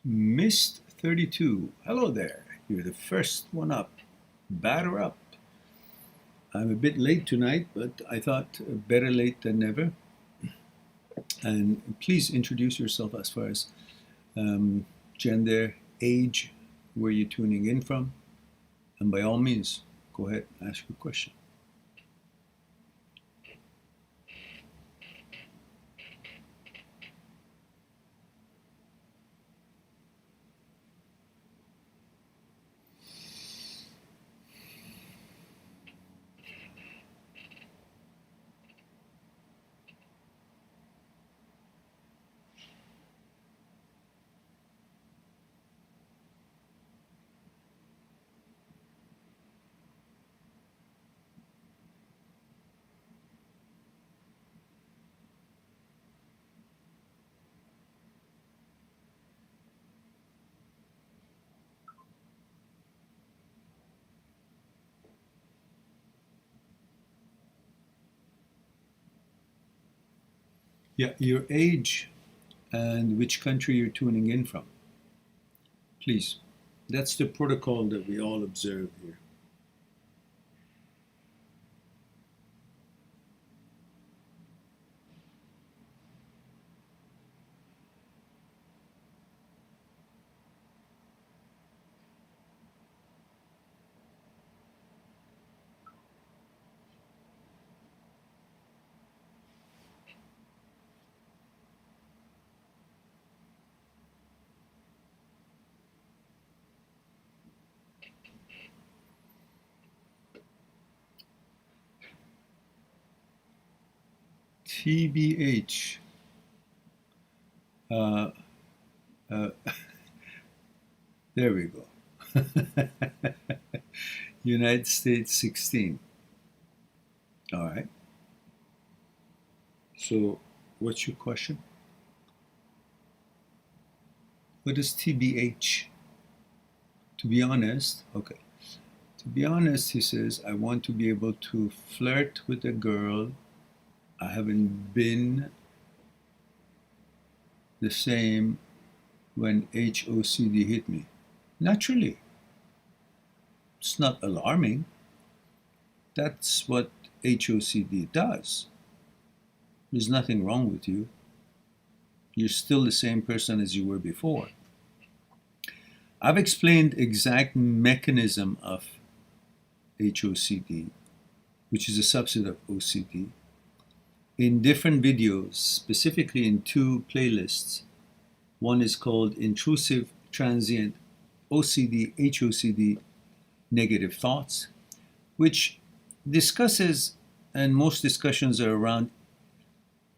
Mist 32. Hello there. You're the first one up. Batter up. I'm a bit late tonight, but I thought better late than never. And please introduce yourself as far as gender, age, where you're tuning in from. And by all means, go ahead and ask your question. Yeah, your age and which country you're tuning in from. Please. That's the protocol that we all observe here. TBH. Uh, uh, there we go. United States 16. All right. So, what's your question? What is TBH? To be honest, okay. To be honest, he says, I want to be able to flirt with a girl. I haven't been the same when HOCD hit me. Naturally, it's not alarming. That's what HOCD does. There's nothing wrong with you. You're still the same person as you were before. I've explained exact mechanism of HOCD, which is a subset of OCD, in different videos, specifically in two playlists. One is called Intrusive, Transient, OCD, HOCD, Negative Thoughts, which discusses, and most discussions are around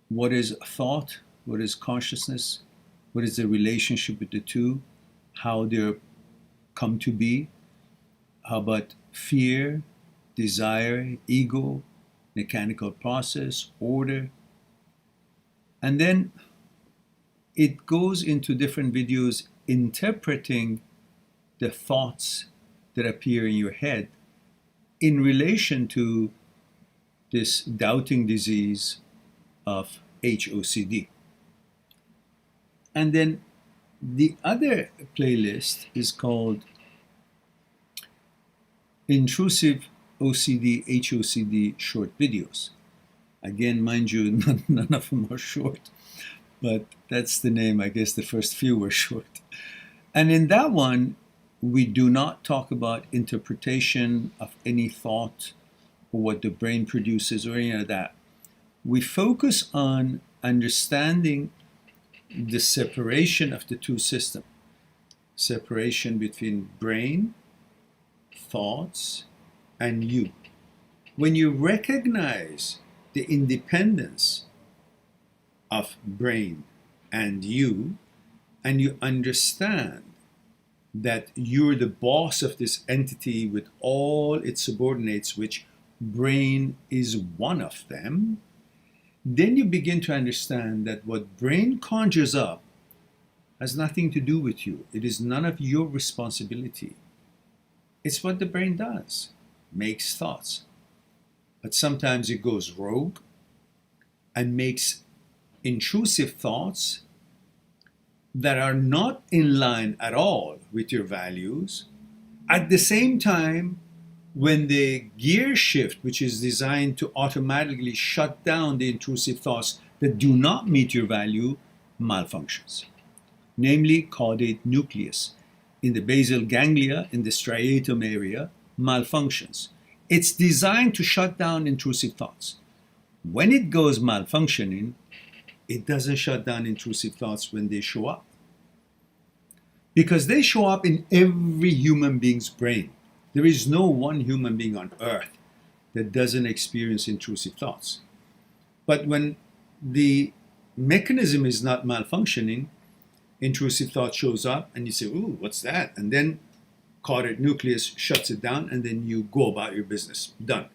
what is thought, what is consciousness, what is the relationship with the two, how they're come to be, how about fear, desire, ego, mechanical process, order. And then it goes into different videos interpreting the thoughts that appear in your head in relation to this doubting disease of HOCD. And then the other playlist is called Intrusive OCD, HOCD short videos. Again, mind you, none of them are short, but that's the name. I guess the first few were short. And in that one, we do not talk about interpretation of any thought or what the brain produces or any of that. We focus on understanding the separation of the two systems, separation between brain, thoughts, and you. When you recognize the independence of brain and you understand that you're the boss of this entity with all its subordinates, which brain is one of them, then you begin to understand that what brain conjures up has nothing to do with you. It is none of your responsibility. It's what the brain does, makes thoughts. But sometimes it goes rogue and makes intrusive thoughts that are not in line at all with your values. At the same time, when the gear shift, which is designed to automatically shut down the intrusive thoughts that do not meet your value, malfunctions, namely caudate nucleus in the basal ganglia in the striatum area malfunctions. It's designed to shut down intrusive thoughts. When it goes malfunctioning, it doesn't shut down intrusive thoughts when they show up, because they show up in every human being's brain. There is no one human being on earth that doesn't experience intrusive thoughts. But when the mechanism is not malfunctioning, intrusive thought shows up and you say, ooh, what's that? And then caudate nucleus shuts it down and then you go about your business. Done.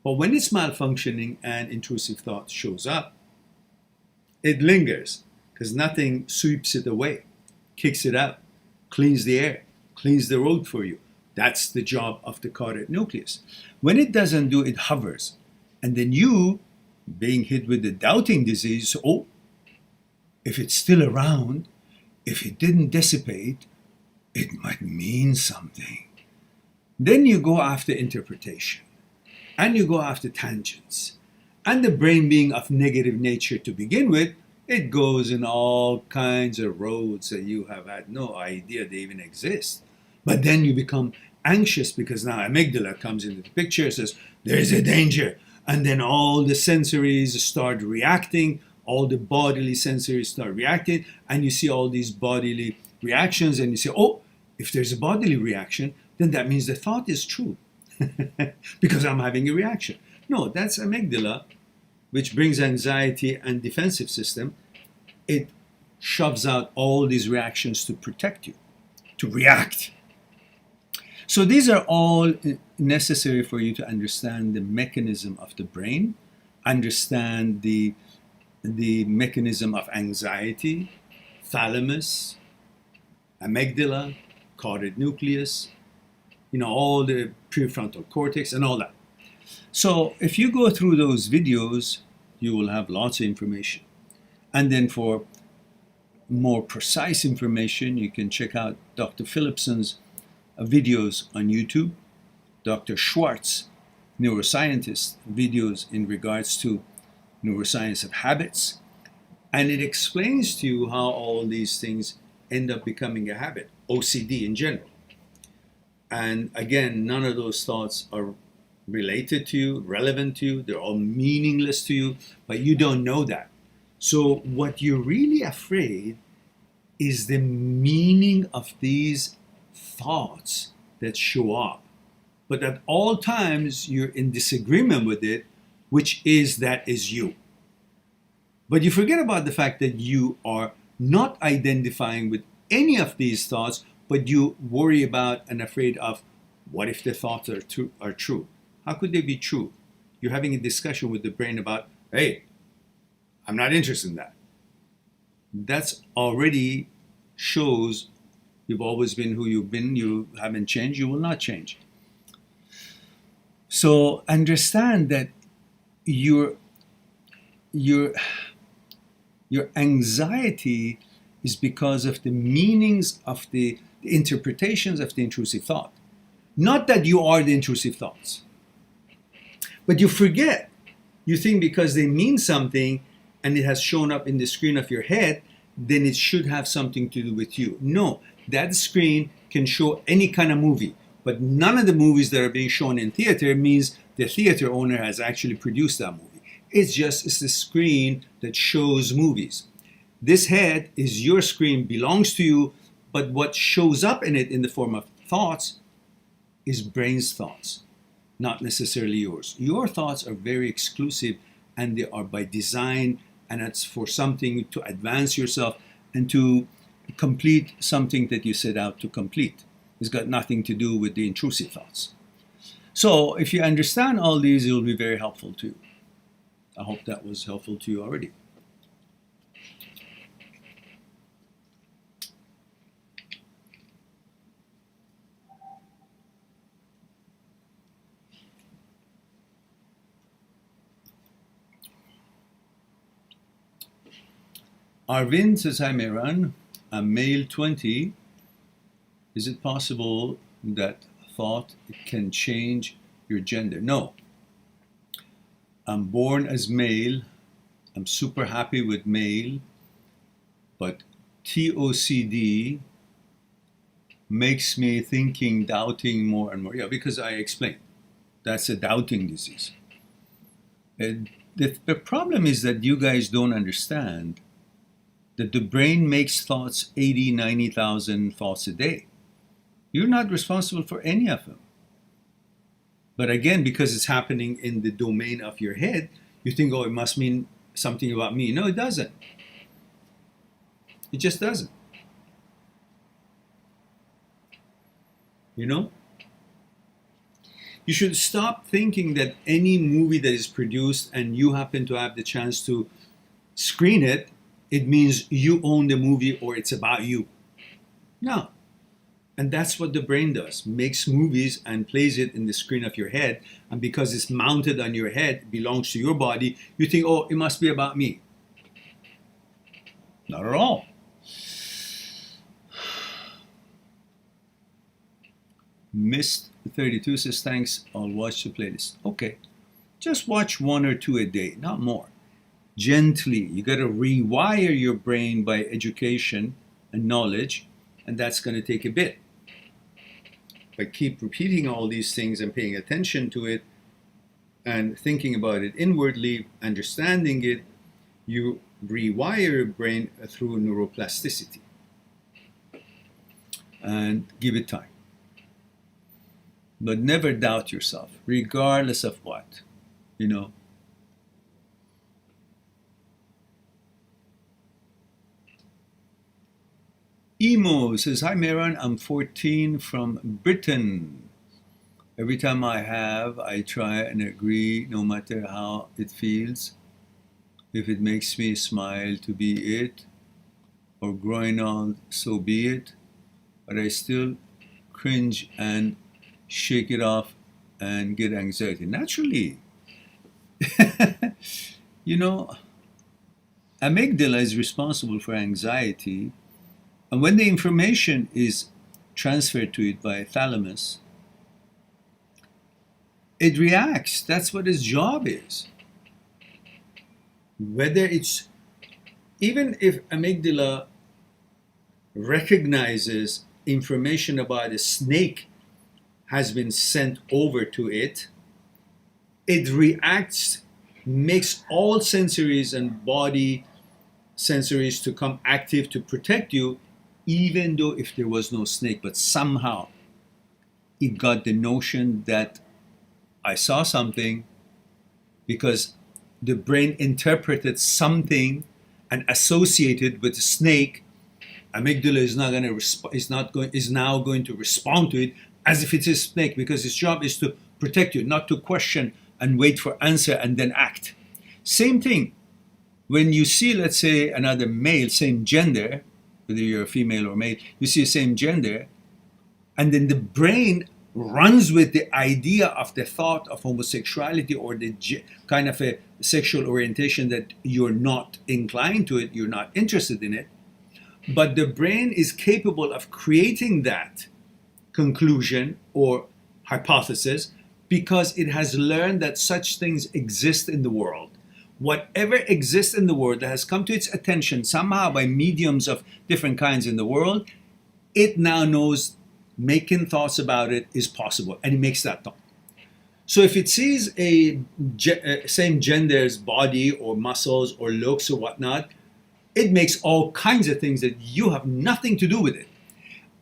But when it's malfunctioning and intrusive thought shows up, it lingers because nothing sweeps it away, kicks it out, cleans the air, cleans the road for you. That's the job of the caudate nucleus. When it doesn't do, it hovers. And then you, being hit with the doubting disease, oh, if it's still around, if it didn't dissipate, it might mean something. Then you go after interpretation, and you go after tangents. And the brain being of negative nature to begin with, it goes in all kinds of roads that you have had no idea they even exist. But then you become anxious because now amygdala comes into the picture and says, there's a danger. And then all the sensories start reacting, all the bodily sensories start reacting, and you see all these bodily reactions, and you say, oh, if there's a bodily reaction, then that means the thought is true because I'm having a reaction. No, that's amygdala, which brings anxiety and defensive system. It shoves out all these reactions to protect you, to react. So these are all necessary for you to understand the mechanism of the brain, understand the mechanism of anxiety, thalamus, amygdala, caudate nucleus, all the prefrontal cortex and all that. So if you go through those videos, you will have lots of information. And then for more precise information, you can check out Dr. Philipson's videos on YouTube, Dr. Schwartz, neuroscientist, videos in regards to neuroscience of habits. And it explains to you how all these things end up becoming a habit, OCD in general. And again, none of those thoughts are related to you, relevant to you, they're all meaningless to you, but you don't know that. So what you're really afraid is the meaning of these thoughts that show up. But at all times, you're in disagreement with it, which is that is you. But you forget about the fact that you are not identifying with any of these thoughts, but you worry about and afraid of what if the thoughts are true? How could they be true? You're having a discussion with the brain about, hey, I'm not interested in that. That's already shows you've always been who you've been. You haven't changed. You will not change. So understand that your anxiety is because of the meanings of the interpretations of the intrusive thought. Not that you are the intrusive thoughts. But you forget. You think because they mean something and it has shown up in the screen of your head, then it should have something to do with you. No, that screen can show any kind of movie, but none of the movies that are being shown in theater means the theater owner has actually produced that movie. It's the screen that shows movies. This head is your screen, belongs to you, but what shows up in it in the form of thoughts is brain's thoughts, not necessarily yours. Your thoughts are very exclusive and they are by design, and it's for something to advance yourself and to complete something that you set out to complete. It's got nothing to do with the intrusive thoughts. So if you understand all these, it will be very helpful to you. I hope that was helpful to you already. Arvind says, hi, Mehran. a male 20, is it possible that thought can change your gender? No. I'm born as male. I'm super happy with male. But TOCD makes me thinking, doubting more and more. Yeah, because I explained. That's a doubting disease. And the problem is that you guys don't understand that the brain makes thoughts 80, 90,000 thoughts a day. You're not responsible for any of them. But again, because it's happening in the domain of your head, you think, oh, it must mean something about me. No, it doesn't. It just doesn't. You know? You should stop thinking that any movie that is produced and you happen to have the chance to screen it, it means you own the movie or it's about you. No. And that's what the brain does. Makes movies and plays it in the screen of your head. And because it's mounted on your head, belongs to your body, you think, oh, it must be about me. Not at all. Missed 32 says, thanks, I'll watch the playlist. Okay. Just watch 1 or 2 a day, not more. Gently. You got to rewire your brain by education and knowledge, and that's going to take a bit. But keep repeating all these things and paying attention to it and thinking about it inwardly, understanding it, you rewire your brain through neuroplasticity. And give it time. But never doubt yourself, regardless of what, you know. Emo says, hi Mehran, I'm 14 from Britain. Every time I try and agree, no matter how it feels. If it makes me smile, to be it, or growing old, so be it. But I still cringe and shake it off and get anxiety. Naturally. You know, amygdala is responsible for anxiety. And when the information is transferred to it by thalamus, it reacts. That's what its job is. Whether it's, even if amygdala recognizes information about a snake has been sent over to it, it reacts, makes all sensories and body sensories to come active to protect you, even though if there was no snake, but somehow it got the notion that I saw something, because the brain interpreted something and associated with a snake. Amygdala is now going to respond to it as if it's a snake, because its job is to protect you, not to question and wait for answer and then act. Same thing. When you see, let's say, another male, same gender, whether you're a female or male, you see the same gender, and then the brain runs with the idea of the thought of homosexuality or the kind of a sexual orientation that you're not inclined to it, you're not interested in it. But the brain is capable of creating that conclusion or hypothesis because it has learned that such things exist in the world. Whatever exists in the world that has come to its attention somehow by mediums of different kinds in the world, it now knows making thoughts about it is possible, and it makes that thought. So if it sees a same gender's body or muscles or looks or whatnot, it makes all kinds of things that you have nothing to do with it.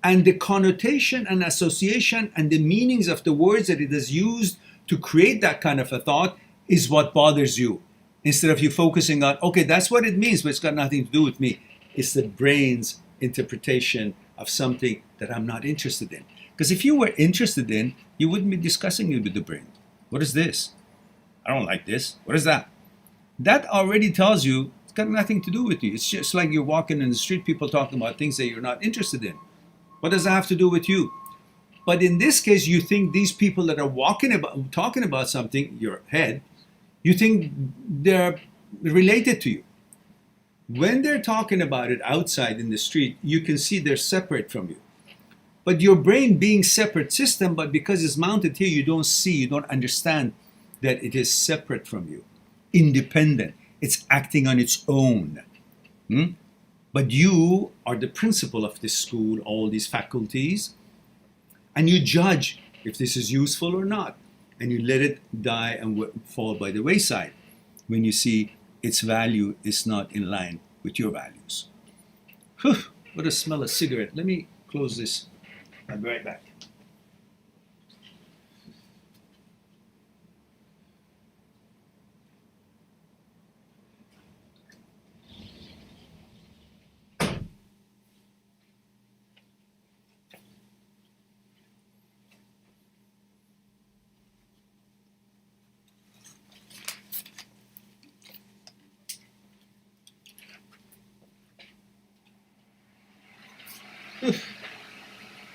And the connotation and association and the meanings of the words that it has used to create that kind of a thought is what bothers you. Instead of you focusing on, okay, that's what it means, but it's got nothing to do with me. It's the brain's interpretation of something that I'm not interested in. Because if you were interested in, you wouldn't be discussing it with the brain. What is this? I don't like this. What is that? That already tells you it's got nothing to do with you. It's just like you're walking in the street, people talking about things that you're not interested in. What does that have to do with you? But in this case, you think these people that are talking about something, your head, you think they're related to you. When they're talking about it outside in the street, you can see they're separate from you. But your brain being separate system, but because it's mounted here, you don't see, you don't understand that it is separate from you, independent. It's acting on its own. But you are the principal of this school, all these faculties, and you judge if this is useful or not. And you let it die and fall by the wayside when you see its value is not in line with your values. Whew, what a smell of cigarette. Let me close this. I'll be right back.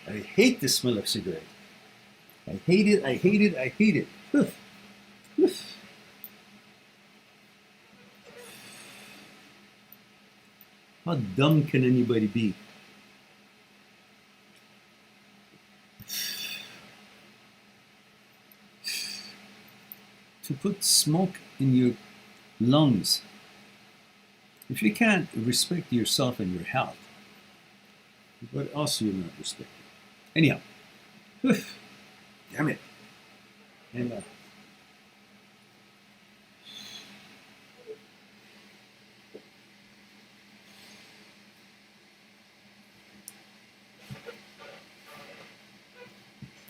I hate the smell of cigarette. I hate it, I hate it, I hate it. How dumb can anybody be? To put smoke in your lungs. If you can't respect yourself and your health, what else you're not respecting? Anyhow, damn it. And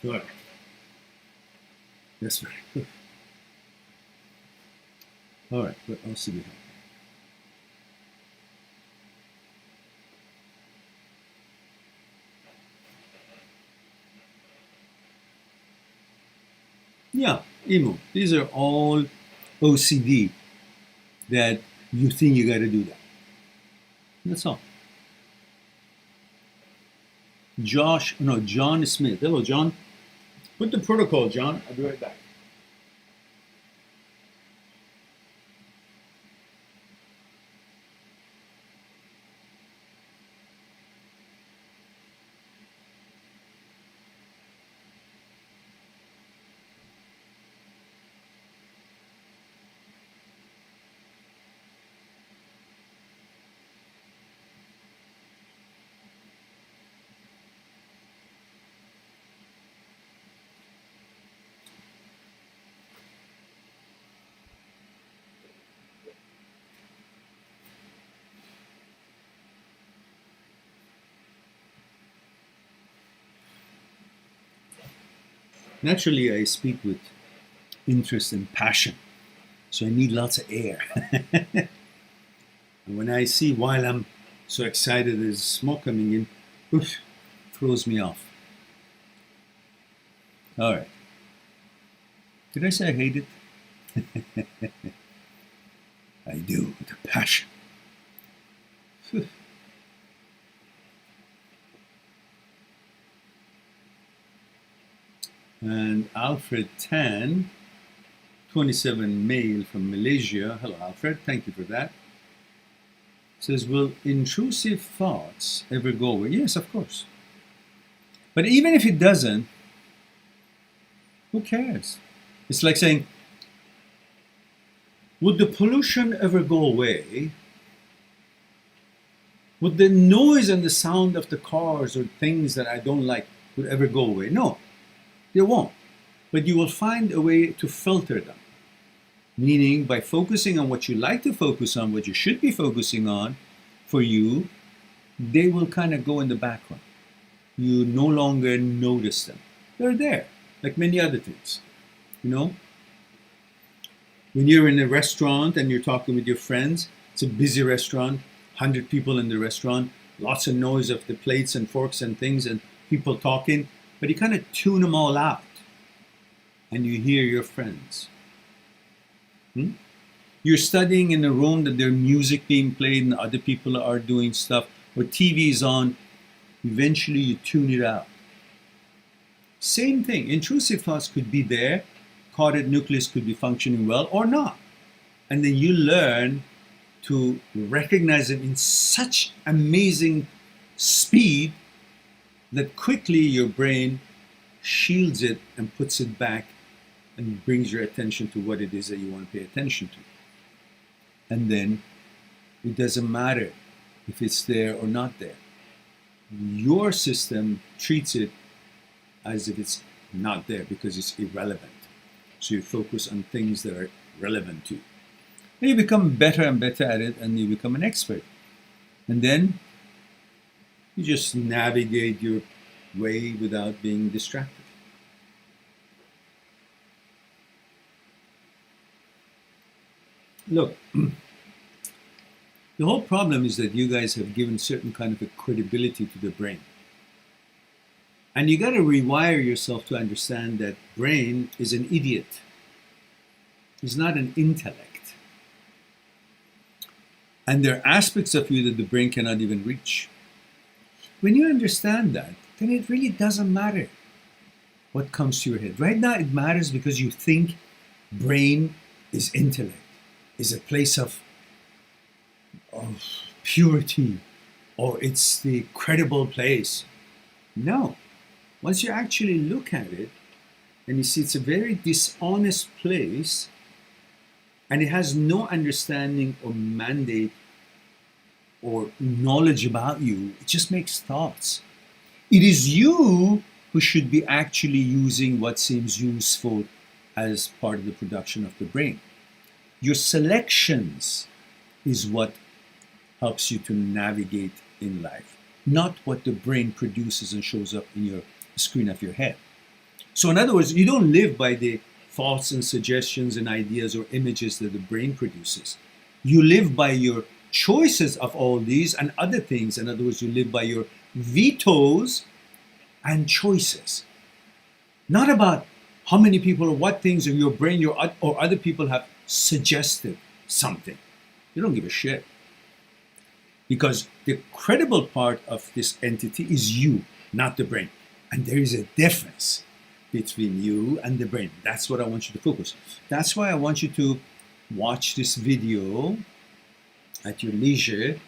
all right. That's right. All right, what else do we have? Yeah, emo. These are all OCD that you think you got to do that. That's all. John Smith. Hello, John. Put the protocol, John. I'll be right back. Naturally, I speak with interest and passion, so I need lots of air. And when I see while I'm so excited there's smoke coming in, oof, throws me off. All right. Did I say I hate it? I do, with a passion. And Alfred Tan, 27 male from Malaysia. Hello, Alfred. Thank you for that. Says, will intrusive thoughts ever go away? Yes, of course. But even if it doesn't, who cares? It's like saying, would the pollution ever go away? Would the noise and the sound of the cars or things that I don't like would ever go away? No, they won't. But you will find a way to filter them. Meaning, by focusing on what you like to focus on, what you should be focusing on for you, they will kind of go in the background. You no longer notice them. They're there, like many other things. You know? When you're in a restaurant and you're talking with your friends, it's a busy restaurant, 100 people in the restaurant, lots of noise of the plates and forks and things and people talking, but you kind of tune them all out and you hear your friends. You're studying in a room that there's music being played and other people are doing stuff, or TV is on, eventually you tune it out. Same thing, intrusive thoughts could be there, caudate nucleus could be functioning well or not. And then you learn to recognize them in such amazing speed that quickly your brain shields it and puts it back and brings your attention to what it is that you want to pay attention to. And then it doesn't matter if it's there or not there. Your system treats it as if it's not there because it's irrelevant. So you focus on things that are relevant to you. And you become better and better at it, and you become an expert. And then you just navigate your way without being distracted. Look, the whole problem is that you guys have given certain kind of a credibility to the brain. And you got to rewire yourself to understand that brain is an idiot. It's not an intellect. And there are aspects of you that the brain cannot even reach. When you understand that, then it really doesn't matter what comes to your head. Right now it matters because you think brain is intellect, is a place of purity, or it's the credible place. No. Once you actually look at it, and you see it's a very dishonest place, and it has no understanding or mandate or knowledge about you, it just makes thoughts. It is you who should be actually using what seems useful as part of the production of the brain. Your selections is what helps you to navigate in life, not what the brain produces and shows up in your screen of your head. So in other words, you don't live by the thoughts and suggestions and ideas or images that the brain produces. You live by your choices of all these and other things. In other words, you live by your vetoes and choices. Not about how many people or what things in your brain or other people have suggested something. You don't give a shit. Because the credible part of this entity is you, not the brain. And there is a difference between you and the brain. That's what I want you to focus. That's why I want you to watch this video at your leisure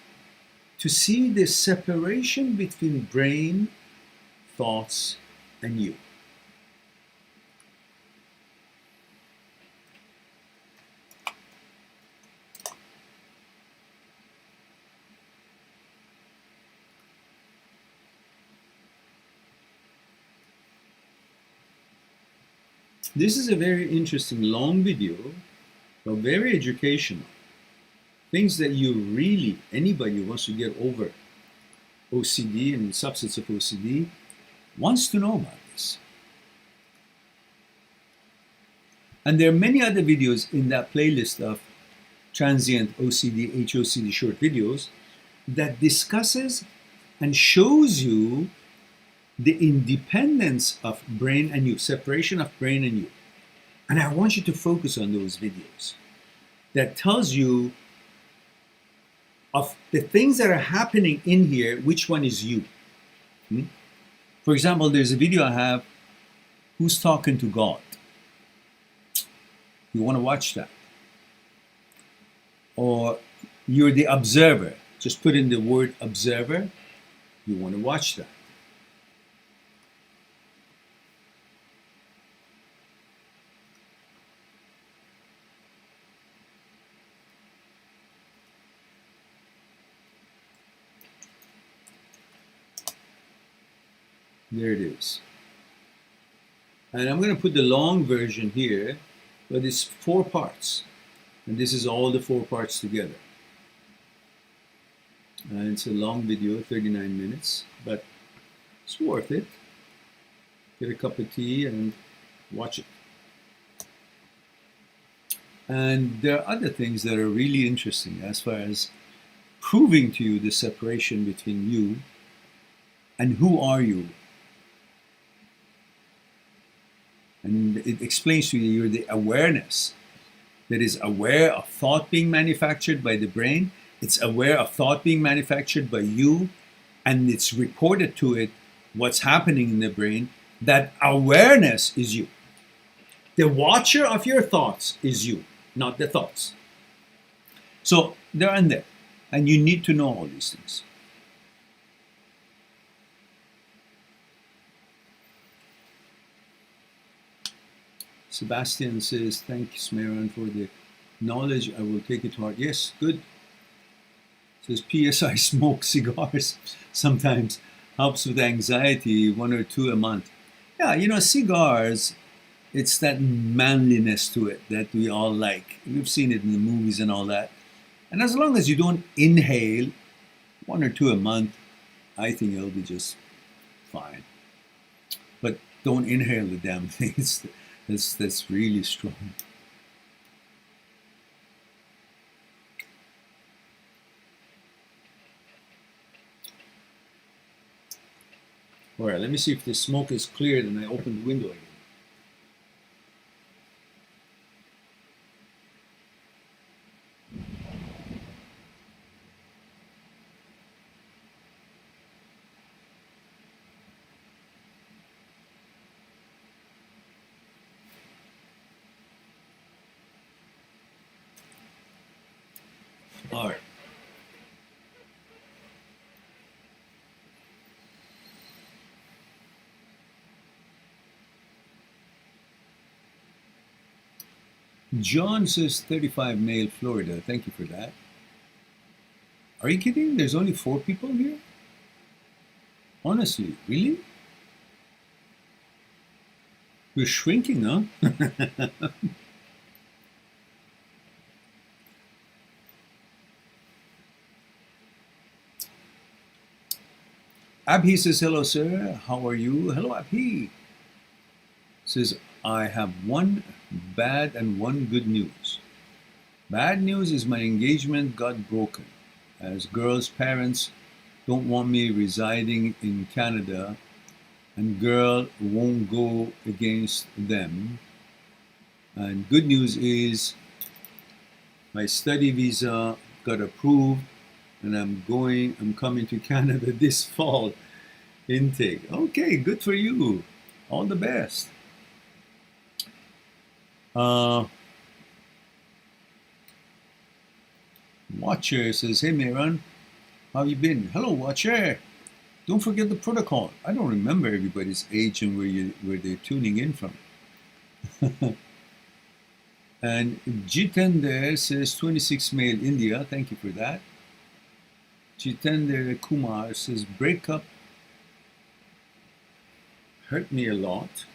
to see the separation between brain, thoughts, and you. This is a very interesting long video, but very educational. Things that you really, anybody who wants to get over OCD and the substance of OCD wants to know about this. And there are many other videos in that playlist of transient OCD, HOCD short videos that discusses and shows you the independence of brain and you, separation of brain and you. And I want you to focus on those videos that tells you of the things that are happening in here, which one is you. For example, there's a video I have, who's talking to God. You want to watch that. Or you're the observer. Just put in the word observer. You want to watch that. There it is. And I'm going to put the long version here, but it's 4 parts. And this is all the 4 parts together. And it's a long video, 39 minutes, but it's worth it. Get a cup of tea and watch it. And there are other things that are really interesting as far as proving to you the separation between you and who are you. And it explains to you you're the awareness that is aware of thought being manufactured by the brain. It's aware of thought being manufactured by you, and it's reported to it what's happening in the brain. That awareness is you. The watcher of your thoughts is you, not the thoughts. So They're in there. And you need to know all these things. Sebastian says, thanks, Maron, for the knowledge. I will take it to heart. Yes, good. Says, P.S. I smoke cigars sometimes. Helps with anxiety, 1 or 2 a month. Yeah, you know, cigars, it's that manliness to it that we all like. We've seen it in the movies and all that. And as long as you don't inhale 1 or 2 a month, I think it'll be just fine. But don't inhale the damn thing. That's really strong. All right, let me see if the smoke is cleared and I open the window again. All right. John says 35 male, Florida. Thank you for that. Are you kidding? There's only 4 people here? Honestly, really? We're shrinking, huh? Abhi says, hello, sir. How are you? Hello, Abhi. Says, I have one bad and one good news. Bad news is my engagement got broken, as girl's parents don't want me residing in Canada, and girl won't go against them. And good news is my study visa got approved, and I'm coming to Canada this fall. Intake. Okay, good for you. All the best. Watcher says, hey Meron, how you been? Hello, Watcher. Don't forget the protocol. I don't remember everybody's age and where they're tuning in from. And Jitender says 26 male India. Thank you for that. Jitender Kumar says breakup hurt me a lot.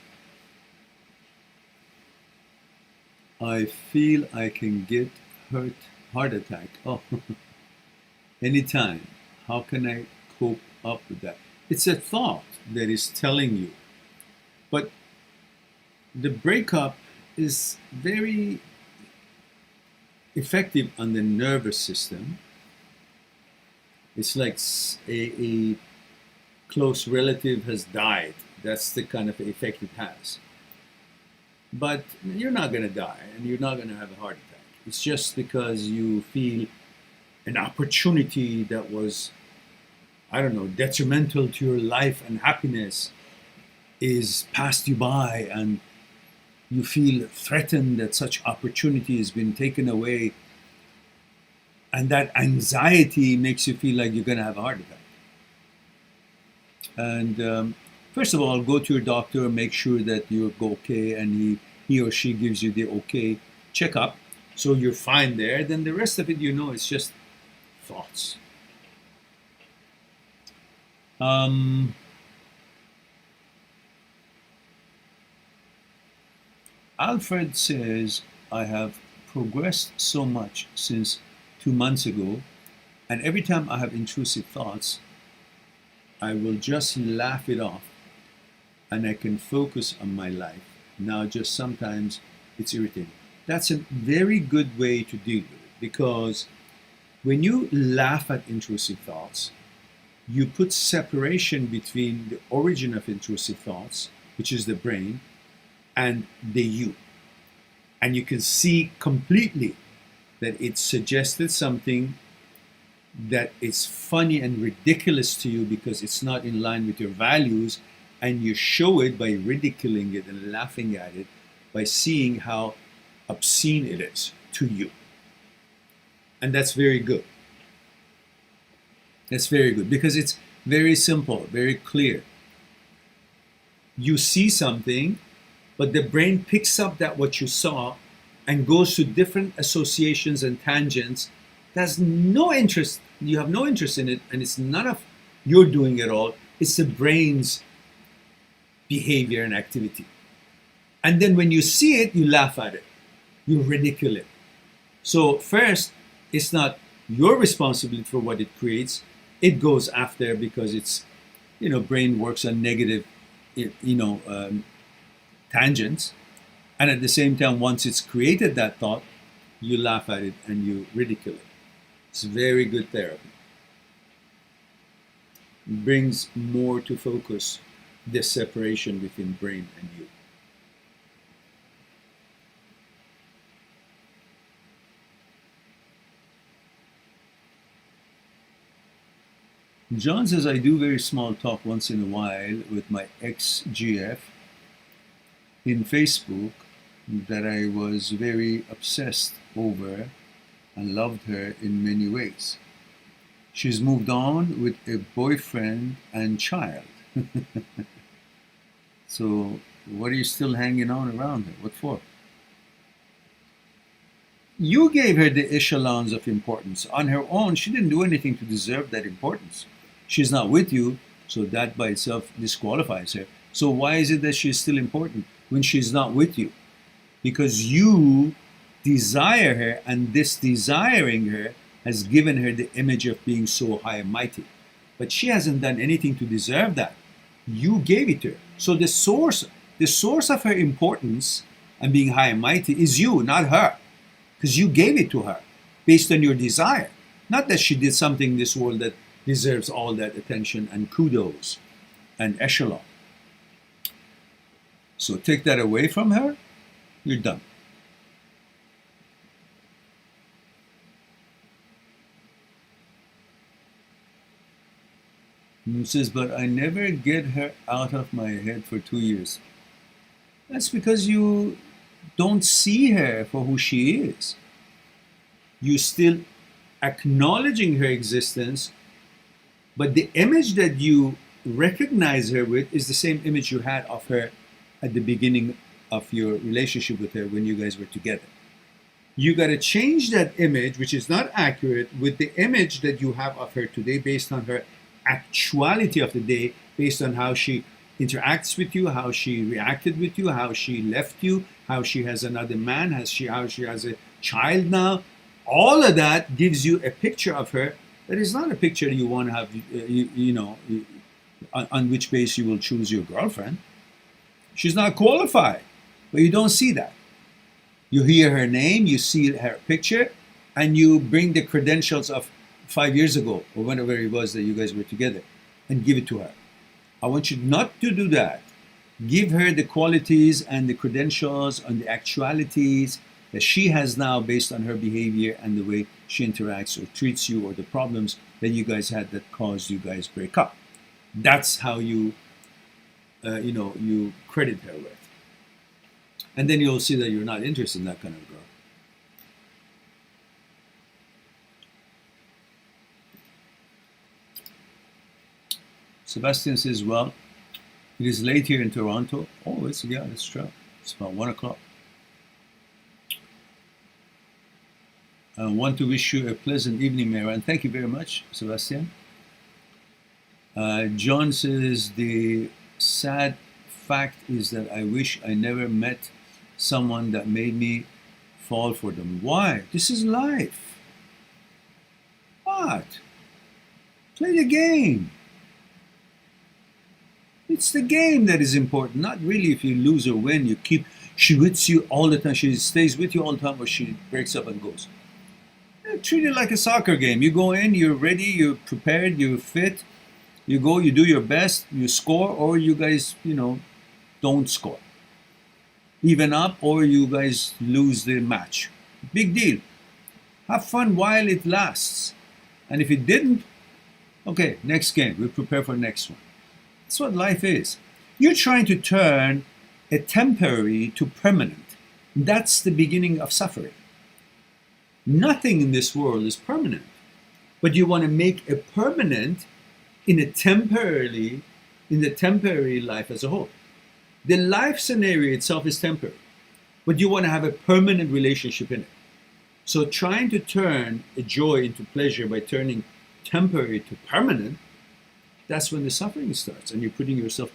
I feel I can get heart attack. Oh, anytime. How can I cope up with that? It's a thought that is telling you. But the breakup is very effective on the nervous system. It's like a close relative has died. That's the kind of effect it has. But you're not going to die and you're not going to have a heart attack. It's just because you feel an opportunity that was, I don't know, detrimental to your life and happiness is passed you by, and you feel threatened that such opportunity has been taken away, and that anxiety makes you feel like you're going to have a heart attack. And first of all, go to your doctor, make sure that you're okay, and he or she gives you the okay checkup, so you're fine there. Then the rest of it, you know, it's just thoughts. Alfred says, I have progressed so much since 2 months ago, and every time I have intrusive thoughts, I will just laugh it off and I can focus on my life. Now, just sometimes it's irritating. That's a very good way to deal with it, because when you laugh at intrusive thoughts, you put separation between the origin of intrusive thoughts, which is the brain, and the you. And you can see completely that it suggested something that is funny and ridiculous to you because it's not in line with your values, and you show it by ridiculing it and laughing at it, by seeing how obscene it is to you. And that's very good. That's very good because it's very simple, very clear. You see something, but the brain picks up that what you saw and goes to different associations and tangents. There's no interest, you have no interest in it, and it's none of your doing it all. It's the brain's behavior and activity. And then when you see it, you laugh at it, you ridicule it. So first, it's not your responsibility for what it creates. It goes after because it's, brain works on negative, tangents. And at the same time, once it's created that thought, you laugh at it and you ridicule it. It's very good therapy. It brings more to focus the separation between brain and you. John says, I do very small talk once in a while with my ex-GF in Facebook that I was very obsessed over and loved her in many ways. She's moved on with a boyfriend and child. So what are you still hanging on around her? What for? You gave her the echelons of importance. On her own, she didn't do anything to deserve that importance. She's not with you, so that by itself disqualifies her. So why is it that she's still important when she's not with you? Because you desire her, and this desiring her has given her the image of being so high and mighty. But she hasn't done anything to deserve that. You gave it to her. So the source of her importance and being high and mighty is you, not her. Because you gave it to her based on your desire. Not that she did something in this world that deserves all that attention and kudos and echelon. So take that away from her, you're done. And he says, but I never get her out of my head for 2 years. That's because you don't see her for who she is. You're still acknowledging her existence, but the image that you recognize her with is the same image you had of her at the beginning of your relationship with her when you guys were together. You got to change that image, which is not accurate, with the image that you have of her today based on her actuality of the day, based on how she interacts with you, how she reacted with you, how she left you, how she has another man, how she has a child now. All of that gives you a picture of her that is not a picture you want to have, on which base you will choose your girlfriend. She's not qualified, but you don't see that. You hear her name, you see her picture, and you bring the credentials of 5 years ago or whenever it was that you guys were together and give it to her. I want you not to do that. Give her the qualities and the credentials and the actualities that she has now based on her behavior and the way she interacts or treats you or the problems that you guys had that caused you guys break up. That's how you credit her with. And then you'll see that you're not interested in that kind of girl. Sebastian says, well, it is late here in Toronto. Oh, it's true. It's about 1 o'clock. I want to wish you a pleasant evening, Mara, and thank you very much, Sebastian. John says, the sad fact is that I wish I never met someone that made me fall for them. Why? This is life. What? Play the game. It's the game that is important, not really if you lose or win. She with you all the time, she stays with you all the time, or she breaks up and goes. Treat it like a soccer game. You go in, you're ready, you're prepared, you're fit. You go, you do your best, you score, or you guys, don't score. Even up, or you guys lose the match. Big deal. Have fun while it lasts. And if it didn't, okay, next game. We'll prepare for the next one. That's what life is. You're trying to turn a temporary to permanent. That's the beginning of suffering. Nothing in this world is permanent. But you want to make a permanent in the temporary life as a whole. The life scenario itself is temporary, but you want to have a permanent relationship in it. So trying to turn a joy into pleasure by turning temporary to permanent, that's when the suffering starts, and you're putting yourself,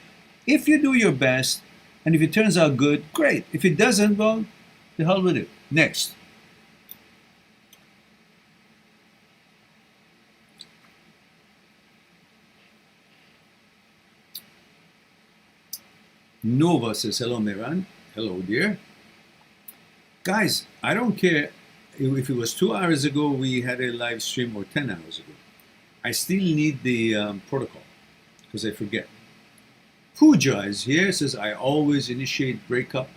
if you do your best, and if it turns out good, great. If it doesn't, well, the hell with it. Next. Nova says, hello, Miran. Hello, dear. Guys, I don't care if it was 2 hours ago we had a live stream or 10 hours ago. I still need the protocol because I forget. Pooja is here, says, I always initiate breakup,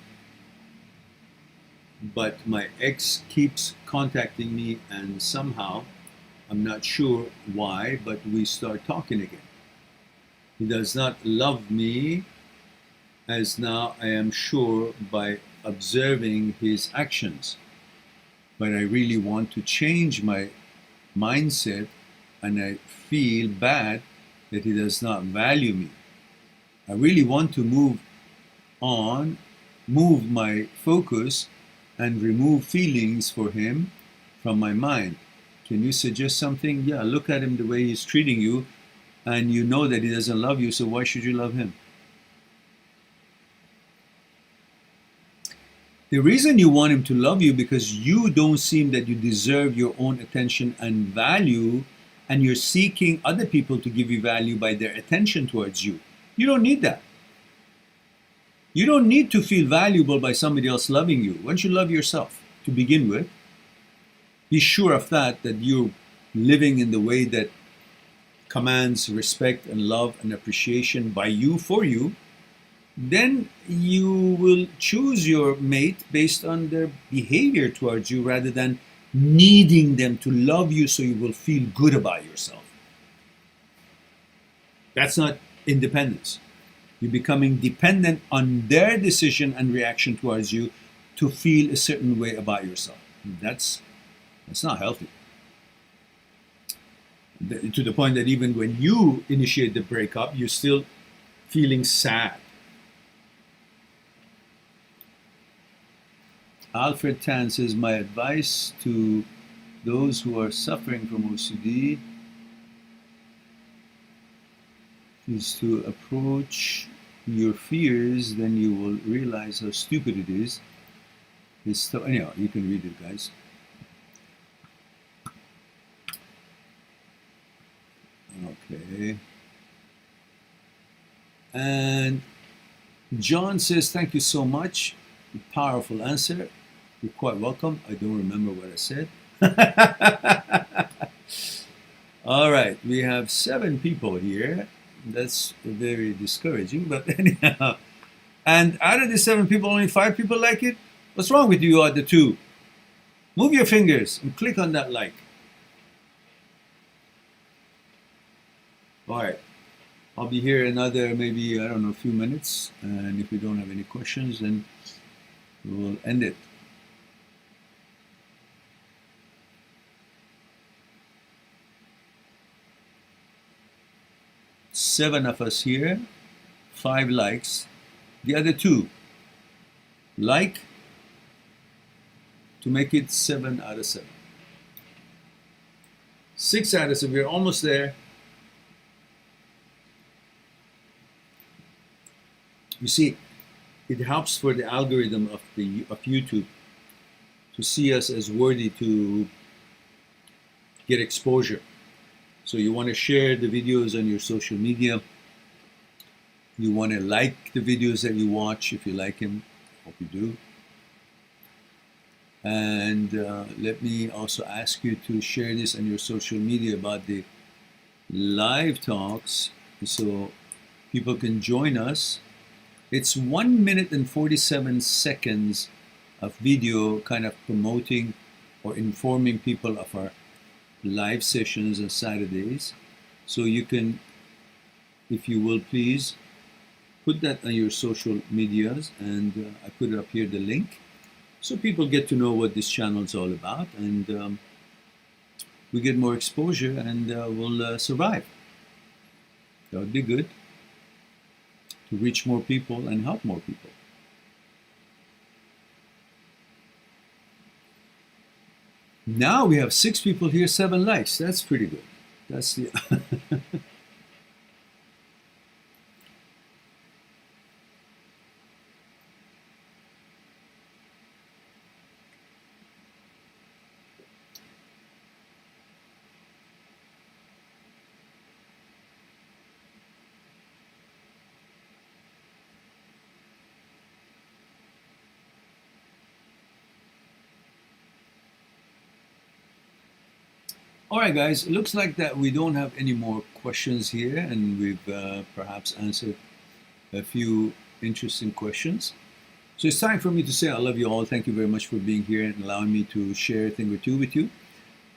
but my ex keeps contacting me and somehow, I'm not sure why, but we start talking again. He does not love me, as now I am sure by observing his actions. But I really want to change my mindset, and I feel bad that he does not value me. I really want to move on, move my focus, and remove feelings for him from my mind. Can you suggest something? Yeah, look at him the way he's treating you, and you know that he doesn't love you, so why should you love him? The reason you want him to love you because you don't seem that you deserve your own attention and value, and you're seeking other people to give you value by their attention towards you. You don't need that. You don't need to feel valuable by somebody else loving you. Once you love yourself to begin with, be sure of that you're living in the way that commands respect and love and appreciation by you for you. Then you will choose your mate based on their behavior towards you rather than needing them to love you so you will feel good about yourself. That's not independence. You're becoming dependent on their decision and reaction towards you to feel a certain way about yourself. That's not healthy. To the point that even when you initiate the breakup, you're still feeling sad. Alfred Tan says, my advice to those who are suffering from OCD is to approach your fears, then you will realize how stupid it is. Anyhow, you can read it, guys. Okay. And John says, thank you so much. Powerful answer. You're quite welcome. I don't remember what I said. All right, we have 7 people here. That's very discouraging, but anyhow. And out of the 7 people, only 5 people like it? What's wrong with you, other 2? Move your fingers and click on that like. All right, I'll be here another maybe, I don't know, a few minutes. And if we don't have any questions, then we'll end it. Seven of us here, 5 likes. The other 2, like to make it 7 out of 7. 6 out of 7, we're almost there. You see, it helps for the algorithm of YouTube to see us as worthy to get exposure. So you want to share the videos on your social media. You want to like the videos that you watch if you like them. Hope you do. And let me also ask you to share this on your social media about the live talks so people can join us. It's 1 minute and 47 seconds of video kind of promoting or informing people of our live sessions on Saturdays. So you can, if you will please, put that on your social medias, and I put it up here, the link, so people get to know what this channel is all about, and we get more exposure, and we'll survive. That would be good, to reach more people and help more people. Now we have 6 people here, 7 likes. That's pretty good. That's the All right, guys, it looks like that we don't have any more questions here, and we've perhaps answered a few interesting questions. So it's time for me to say I love you all. Thank you very much for being here and allowing me to share a thing or two with you.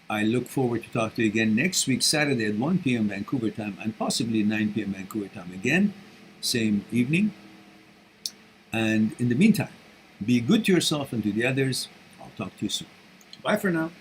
I look forward to talk to you again next week, Saturday at 1 p.m. Vancouver time, and possibly 9 p.m. Vancouver time again, same evening. And in the meantime, be good to yourself and to the others. I'll talk to you soon. Bye for now.